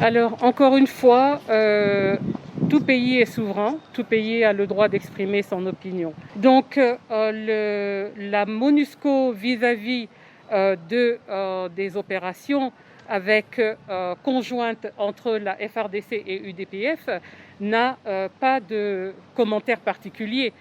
Alors, encore une fois, tout pays est souverain, tout pays a le droit d'exprimer son opinion. Donc, la MONUSCO vis-à-vis des opérations conjointes entre la FARDC et UDPF n'a pas de commentaire particulier.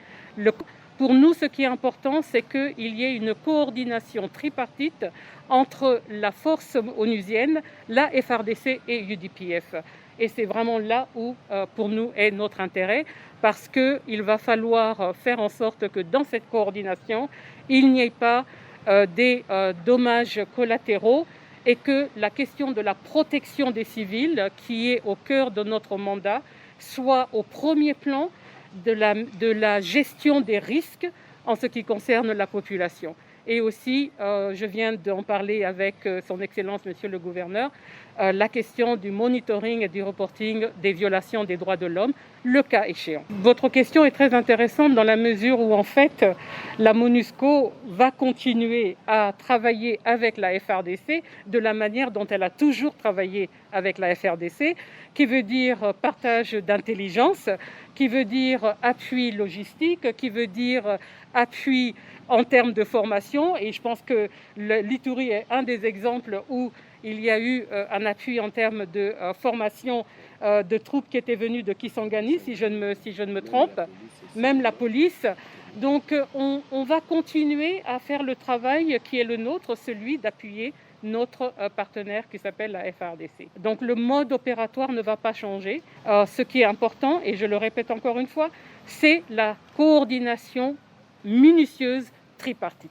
Pour nous, ce qui est important, c'est qu'il y ait une coordination tripartite entre la force onusienne, la FARDC et UDPF. Et c'est vraiment là où, pour nous, est notre intérêt, parce qu'il va falloir faire en sorte que dans cette coordination, il n'y ait pas des dommages collatéraux et que la question de la protection des civils, qui est au cœur de notre mandat, soit au premier plan de la gestion des risques en ce qui concerne la population. Et aussi, je viens d'en parler avec son Excellence, Monsieur le Gouverneur, la question du monitoring et du reporting des violations des droits de l'homme, le cas échéant. Votre question est très intéressante dans la mesure où, en fait, la MONUSCO va continuer à travailler avec la FARDC de la manière dont elle a toujours travaillé avec la FARDC, qui veut dire partage d'intelligence, qui veut dire appui logistique, qui veut dire appui en termes de formation. Et je pense que l'Ituri est un des exemples où il y a eu un appui en termes de formation de troupes qui étaient venues de Kisangani, si je ne me trompe, même la police. Donc on va continuer à faire le travail qui est le nôtre, celui d'appuyer notre partenaire qui s'appelle la FARDC. Donc le mode opératoire ne va pas changer. Ce qui est important, et je le répète encore une fois, c'est la coordination minutieuse tripartite.